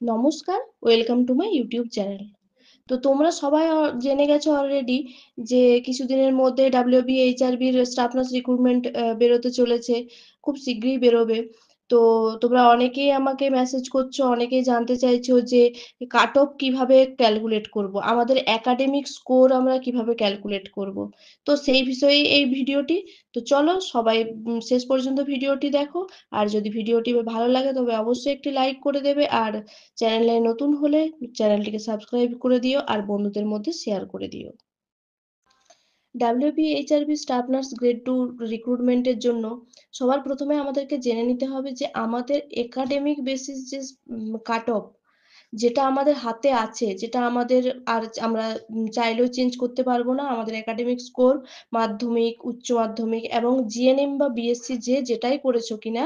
নমস্কার, welcome to my YouTube channel. তো তোমরা সবাই জেনে গেছো অলরেডি যে কিছুদিনের মধ্যে WBHRB র স্টাফ নার্স রিক্রুটমেন্ট বেরোতে চলেছে, খুব শীঘ্রই বেরোবে। তো তোমরা অনেকেই আমাকে মেসেজ করছো, অনেকেই জানতে চাইছো যে কাট অফ কিভাবে ক্যালকুলেট করব, আমাদের একাডেমিক স্কোর আমরা কিভাবে ক্যালকুলেট করব। তো সেই বিষয়েই এই ভিডিওটি। তো চলো সবাই শেষ পর্যন্ত ভিডিওটি দেখো। আর যদি ভিডিওটি ভালো লাগে তবে অবশ্যই একটি লাইক করে দেবে, আর চ্যানেলে নতুন হলে চ্যানেলটিকে সাবস্ক্রাইব করে দিও আর বন্ধুদের মধ্যে শেয়ার করে দিও। WBHRB স্টাফ নার্স গ্রেড 2 রিক্রুটমেন্টের জন্য সবার প্রথমে আমাদেরকে জেনে নিতে হবে যে আমাদের একাডেমিক বেসিস যে কাট অফ, যেটা আমাদের হাতে আছে, যেটা আমাদের আর আমরা চাইলেও চেঞ্জ করতে পারবো না। আমাদের একাডেমিক স্কোর, মাধ্যমিক, উচ্চ মাধ্যমিক এবং জিএনএম বা বিএসসি যেটাই করেছো কিনা,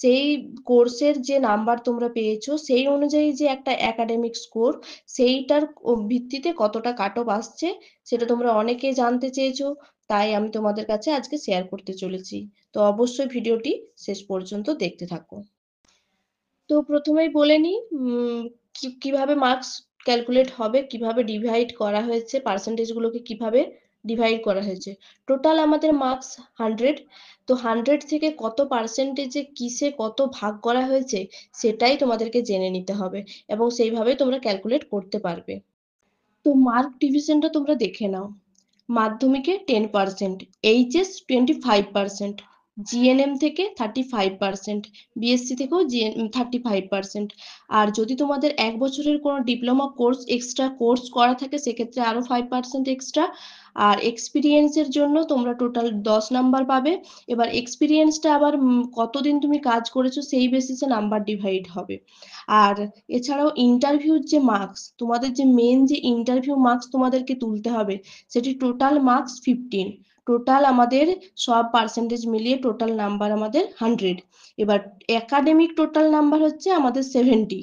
সেই কোর্সের যে নাম্বার তোমরা পেয়েছো সেই অনুযায়ী যে একটা একাডেমিক স্কোর, সেইটার ভিত্তিতে কতটা কাট অফ আসছে সেটা তোমরা অনেকে জানতে চেয়েছো। তাই আমি তোমাদের কাছে আজকে শেয়ার করতে চলেছি। তো অবশ্যই ভিডিওটি শেষ পর্যন্ত দেখতে থাকো। তো প্রথমেই বলে নিই কিভাবে মার্কস ক্যালকুলেট হবে, কিভাবে ডিভাইড করা হয়েছে, পার্সেন্টেজগুলোকে কিভাবে ডিভাইড করা হয়েছে। টোটাল আমাদের মার্কস 100। তো 100 থেকে কত পার্সেন্টেজে কিসে কত ভাগ করা হয়েছে সেটাই তোমাদেরকে জেনে নিতে হবে, এবং সেইভাবেই তোমরা ক্যালকুলেট করতে পারবে। তো মার্ক ডিভিশনটা তোমরা দেখে নাও। মাধ্যমিকে 10%, এইচএস 25%, জিএনএম থেকে 35%, বিএসসি থেকেও 35%। আর যদি তোমাদের 1 বছরের কোনো ডিপ্লোমা কোর্স এক্সট্রা কোর্স করা থাকে সেক্ষেত্রে আরো 5% এক্সট্রা। আর এক্সপিরিয়েন্সের জন্য তোমরা টোটাল 10 নাম্বার পাবে। এবার এক্সপিরিয়েন্সটা আবার কতদিন তুমি কাজ করেছো সেই বেসিসে নাম্বার ডিভাইড হবে। আর এছাড়াও ইন্টারভিউর যে মার্কস, তোমাদের যে মেন যে ইন্টারভিউ মার্কস তোমাদেরকে তুলতে হবে, সেটি টোটাল মার্কস 15। টোটাল আমাদের সব পার্সেন্টেজ মিলিয়ে টোটাল নাম্বার আমাদের 100। এবার একাডেমিক টোটাল নাম্বার হচ্ছে আমাদের 70।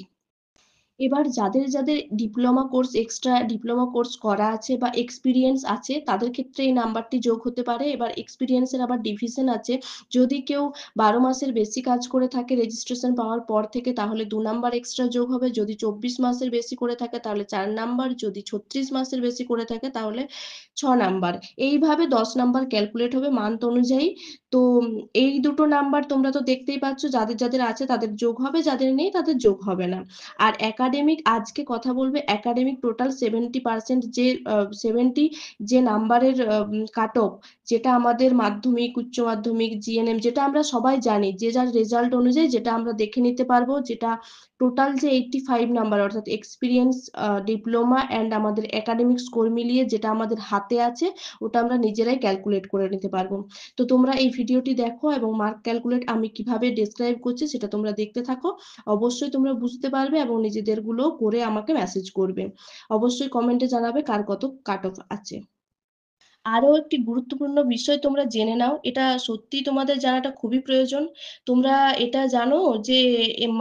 এবার যাদের যাদের diploma course extra diploma course করা আছে বা এক্সপিরিয়েন্স আছে তাদের ক্ষেত্রে এই নাম্বারটি যোগ হতে পারে। এবার এক্সপিরিয়েন্সের আবার ডিভিশন আছে। যদি কেউ 12 মাসের বেশি কাজ করে থাকে রেজিস্ট্রেশন পাওয়ার পর থেকে, তাহলে 2 নাম্বার এক্সট্রা যোগ হবে। যদি 24 মাসের বেশি করে থাকে তাহলে 4 নাম্বার, যদি 36 মাসের বেশি করে থাকে তাহলে 6 নাম্বার। এইভাবে 10 নাম্বার ক্যালকুলেট হবে মান্থ অনুযায়ী। তো এই দুটো নাম্বার তোমরা তো দেখতেই পাচ্ছ, যাদের যাদের আছে তাদের যোগ হবে, যাদের নেই তাদের যোগ হবে না। আর একাডেমিক আজকে কথা বলবে একাডেমিক টোটাল 70%, যে 70 যে নাম্বারের কাট অফ, যেটা আমাদের মাধ্যমিক, উচ্চ মাধ্যমিক, জিএনএম, যেটা আমরা সবাই জানি যে যার রেজাল্ট অনুযায়ী যেটা আমরা দেখে নিতে পারবো, যেটা টোটাল যে 85 নাম্বার অর্থাৎ এক্সপিরিয়েন্স, ডিপ্লোমা অ্যান্ড আমাদের একাডেমিক স্কোর মিলিয়ে যেটা আমাদের হাতে আছে ওটা আমরা নিজেরাই ক্যালকুলেট করে নিতে পারবো। তো তোমরা এই ভিডিওটি দেখো এবং মার্ক ক্যালকুলেট আমি কিভাবে ডেসক্রাইব করছি সেটা তোমরা দেখতে থাকো। অবশ্যই তোমরা বুঝতে পারবে এবং নিজেদের গুলো করে আমাকে মেসেজ করবে। অবশ্যই কমেন্টে জানাবে কার কত কাট অফ আছে। আরো একটি গুরুত্বপূর্ণ বিষয় তোমরা জেনে নাও, এটা সত্যি তোমাদের জানাটা খুবই প্রয়োজন। তোমরা এটা জানো যে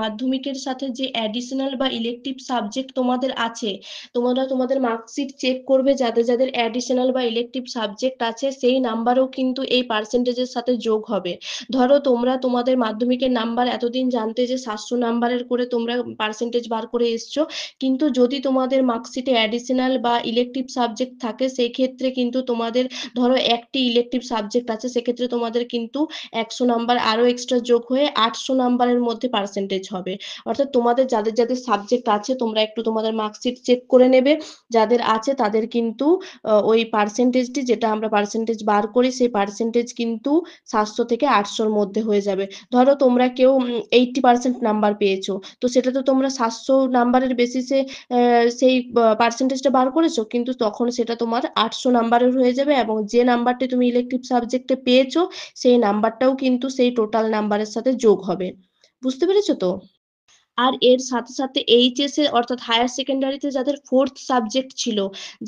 মাধ্যমিকের সাথে যে অ্যাডিশনাল বা ইলেকটিভ সাবজেক্ট তোমাদের আছে, তোমরা তোমাদের মার্কশিট চেক করবে, যাদের যাদের অ্যাডিশনাল বা ইলেকটিভ সাবজেক্ট আছে সেই নাম্বারও কিন্তু এই পার্সেন্টেজের সাথে যোগ হবে। ধরো তোমরা তোমাদের মাধ্যমিকের নাম্বার এতদিন জানতে যে 700 নাম্বারের করে তোমরা পার্সেন্টেজ বার করে এসছো, কিন্তু যদি তোমাদের মার্কশিটে অ্যাডিশনাল বা ইলেকটিভ সাবজেক্ট থাকে সেই ক্ষেত্রে কিন্তু তোমাদের, ধরো একটি ইলেকটিভ সাবজেক্ট আছে, সেক্ষেত্রে তোমাদের কিন্তু 100 নাম্বার আরো এক্সট্রা যোগ হয়ে 800 নাম্বারের মধ্যে পার্সেন্টেজ হবে। অর্থাৎ তোমাদের যাদের যাদের সাবজেক্ট আছে তোমরা একটু তোমাদের মার্কশিট চেক করে নেবে। যাদের আছে তাদের কিন্তু ওই পার্সেন্টেজটি, যেটা আমরা পার্সেন্টেজ বার করি সেই পার্সেন্টেজ কিন্তু 700 থেকে 800-র মধ্যে হয়ে যাবে। ধরো তোমরা কেউ 80% নাম্বার পেয়েছো, তো সেটা তো তোমরা 700 নাম্বারের বেসিসে সেই পার্সেন্টেজটা বার করেছো, কিন্তু তখন সেটা তোমার 800 নাম্বারের হয়ে যাবে, এবং যে নাম্বারটি তুমি ইলেকটিভ সাবজেক্টে পেয়েছো সেই নাম্বারটাও কিন্তু সেই টোটাল নাম্বারের সাথে যোগ হবে। বুঝতে পেরেছো তো? আর এর সাথে সাথে এইচএস এ অর্থাৎ হায়ার সেকেন্ডারিতে যাদের 4th সাবজেক্ট ছিল,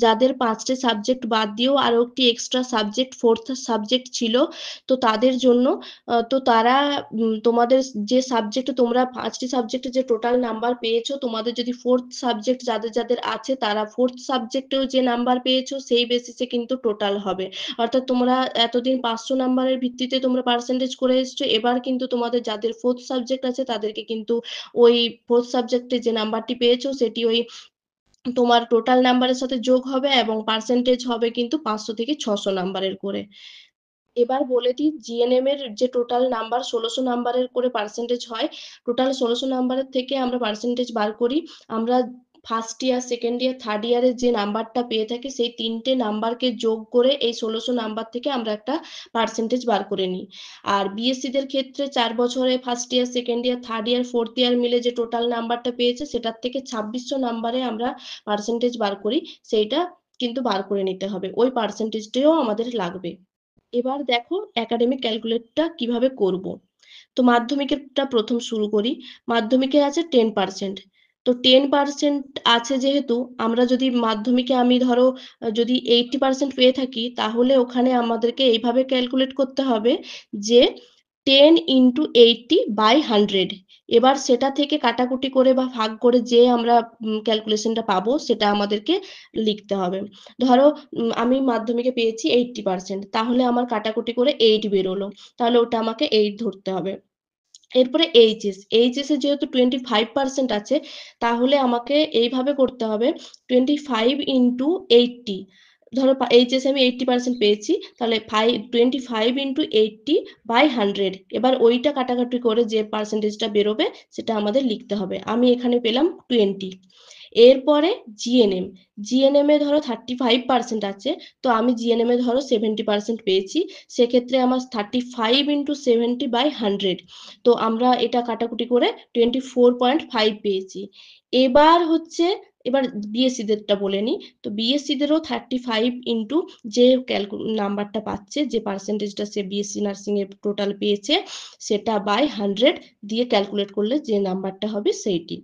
যাদের 5টে সাবজেক্ট বাদ দিয়েও আরো একটি এক্সট্রা সাবজেক্ট 4th সাবজেক্ট ছিল, তো তাদের জন্য তো তারা তোমাদের যে সাবজেক্টে তোমরা 5টি সাবজেক্টে যে টোটাল নাম্বার পেয়েছো, তোমাদের যদি 4th সাবজেক্ট যাদের যাদের আছে তারা 4th সাবজেক্টেও যে নাম্বার পেয়েছো সেই বেসিসে কিন্তু টোটাল হবে। অর্থাৎ তোমরা এতদিন 500 নাম্বারের ভিত্তিতে তোমরা পার্সেন্টেজ করে এসছো, এবার কিন্তু তোমাদের যাদের 4th সাবজেক্ট আছে তাদেরকে কিন্তু ওই ওই 4th সাবজেক্টে যে নাম্বারটি পেয়েছো সেটি ওই তোমার টোটাল নাম্বারের সাথে যোগ হবে এবং পার্সেন্টেজ হবে কিন্তু 500 থেকে 600 নাম্বারের করে। এবার বলে দিই জিএনএম এর যে টোটাল নাম্বার 1600 নাম্বারের করে পার্সেন্টেজ হয়, টোটাল 1600 নাম্বারের থেকে আমরা পার্সেন্টেজ বার করি। আমরা first year, second year, third ইয়ারের যে নাম্বারটা পেয়ে থাকি সেই 3টে নাম্বারকে যোগ করে এই 1600 নাম্বার থেকে আমরা একটা পার্সেন্টেজ বার করে নিই। আর বিএসসিদের ক্ষেত্রে 4 বছরে first year, second year, third year, fourth year মিলে যে টোটাল নাম্বারটা পেয়েছে সেটার থেকে 2600 নাম্বারে আমরা পার্সেন্টেজ বার করি, সেইটা কিন্তু বার করে নিতে হবে, ওই পার্সেন্টেজটাও আমাদের লাগবে। এবার দেখো একাডেমিক ক্যালকুলেটরটা কিভাবে করব। তো মাধ্যমিকেরটা প্রথম শুরু করি। মাধ্যমিকের আছে 10%। তো 10% আছে যেহেতু, আমরা যদি মাধ্যমিকে আমি ধরো যদি 80% পেয়ে থাকি তাহলে ওখানে আমাদেরকে এইভাবে ক্যালকুলেট করতে হবে যে 10 ইন্টু 80/100। এবার সেটা থেকে কাটাকুটি করে বা ভাগ করে যে আমরা ক্যালকুলেশনটা পাবো সেটা আমাদেরকে লিখতে হবে। ধরো আমি মাধ্যমিকে পেয়েছি 80%, তাহলে আমার কাটাকুটি করে 8 বেরোলো, তাহলে ওটা আমাকে 8 ধরতে হবে। এরপরে এইচএস এ যেহেতু 25% আছে, তাহলে আমাকে এইভাবে করতে হবে 25 ইন্টু 80। ধরো এইচএস আমি 80% পেয়েছি, তাহলে 25 ইন্টু 80/100। এবার ওইটা কাটাকাটি করে যে পার্সেন্টেজটা বেরোবে সেটা আমাদের লিখতে হবে। আমি এখানে পেলাম 20। এরপরে জিএনএম, জিএনএম এ ধরো 35% আছে, তো আমি জিএনএম এ ধরো 70% পেয়েছি, সেক্ষেত্রে আমার 35 ইন্টু 70/100। তো আমরা এটা কাটাকুটি করে 24.5 পেয়েছি। এবার হচ্ছে, এবার বিএসসি দেরটা বলে নিই। তো বিএসসি দেরও 35 ইন্টু যে নাম্বারটা পাচ্ছে, যে পার্সেন্টেজটা সে বিএসসি নার্সিং এর টোটাল পেয়েছে সেটা বাই 100 দিয়ে ক্যালকুলেট করলে যে নাম্বারটা হবে সেইটি।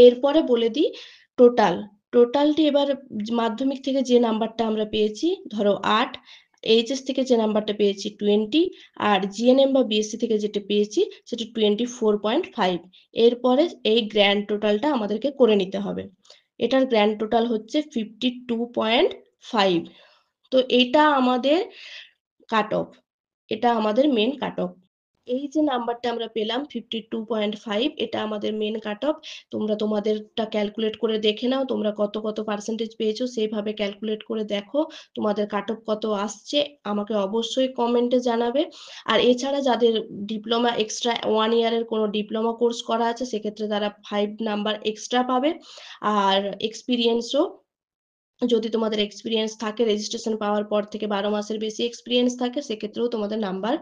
এরপরে বলে দিই টোটাল, টোটালটি এবার মাধ্যমিক থেকে যে নাম্বারটা আমরা পেয়েছি ধরো 8, এইচএস থেকে যে নাম্বারটা পেয়েছি 20, আর জিএনএম বা বিএসসি থেকে যেটা পেয়েছি সেটা 24.5। এরপরে এই গ্র্যান্ড টোটালটা আমাদেরকে করে নিতে হবে। এটার গ্র্যান্ড টোটাল হচ্ছে 52.5। তো এটা আমাদের কাট অফ, এটা আমাদের মেন কাট অফ। এই যে নাম্বারটা আমরা পেলাম 52.5, এটা আমাদের মেন কাট অফ। তোমরা তোমাদেরটা ক্যালকুলেট করে দেখে নাও, তোমরা কত কত পার্সেন্টেজ পেয়েছো সেইভাবে ক্যালকুলেট করে দেখো তোমাদের কাট অফ কত আসছে, আমাকে অবশ্যই কমেন্টে জানাবে। আর এছাড়া যাদের ডিপ্লোমা এক্সট্রা 1 ইয়ারের কোনো ডিপ্লোমা কোর্স করা আছে সেক্ষেত্রে তারা 5 নাম্বার এক্সট্রা পাবে। আর এক্সপিরিয়েন্সও, যদি তোমাদের এক্সপিরিয়েন্স থাকে, রেজিস্ট্রেশন পাওয়ার পর থেকে 12 মাসের বেশি এক্সপিরিয়েন্স থাকে সেক্ষেত্রেও তোমাদের নাম্বার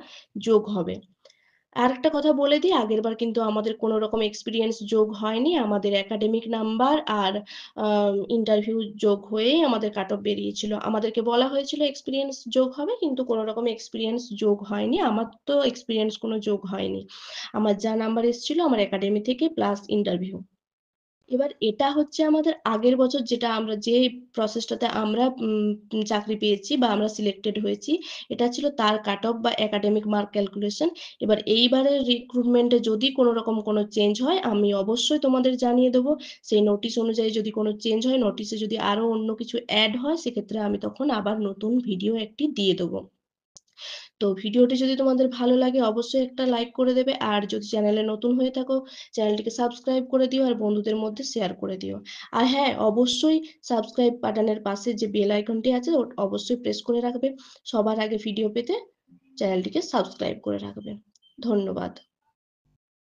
যোগ হবে। আর একটা কথা বলে দিই, আগের বার কিন্তু আমাদের কোনো রকম এক্সপিরিয়েন্স যোগ হয়নি, আমাদের একাডেমিক নাম্বার আর ইন্টারভিউ যোগ হয়েই আমাদের কাট অফ বেরিয়েছিল। আমাদেরকে বলা হয়েছিল এক্সপিরিয়েন্স যোগ হবে, কিন্তু কোনো রকম এক্সপিরিয়েন্স যোগ হয়নি। আমার তো এক্সপিরিয়েন্স কোনো যোগ হয়নি, আমার যা নাম্বার এসেছিল আমার একাডেমি থেকে প্লাস ইন্টারভিউ। এবার এটা হচ্ছে আমাদের আগের বছর যেটা আমরা যে প্রসেসটাতে আমরা চাকরি পেয়েছি বা আমরা সিলেক্টেড হয়েছি, এটা ছিল তার কাট অফ বা একাডেমিক মার্ক ক্যালকুলেশন। এবার এইবারের রিক্রুটমেন্টে যদি কোনো রকম কোনো চেঞ্জ হয় আমি অবশ্যই তোমাদের জানিয়ে দেবো। সেই নোটিশ অনুযায়ী যদি কোনো চেঞ্জ হয়, নোটিশে যদি আরো অন্য কিছু অ্যাড হয় সেক্ষেত্রে আমি তখন আবার নতুন ভিডিও একটি দিয়ে দেবো। তো ভিডিওটি যদি তোমাদের ভালো লাগে অবশ্যই একটা লাইক করে দেবে, আর যদি চ্যানেলে নতুন হয়ে থাকো চ্যানেলটিকে সাবস্ক্রাইব করে দিও আর বন্ধুদের মধ্যে শেয়ার করে দিও। আর হ্যাঁ, অবশ্যই সাবস্ক্রাইব বাটনের পাশে যে বেল আইকনটি আছে ওটা অবশ্যই প্রেস করে রাখবে, সবার আগে ভিডিও পেতে চ্যানেলটিকে সাবস্ক্রাইব করে রাখবে। ধন্যবাদ।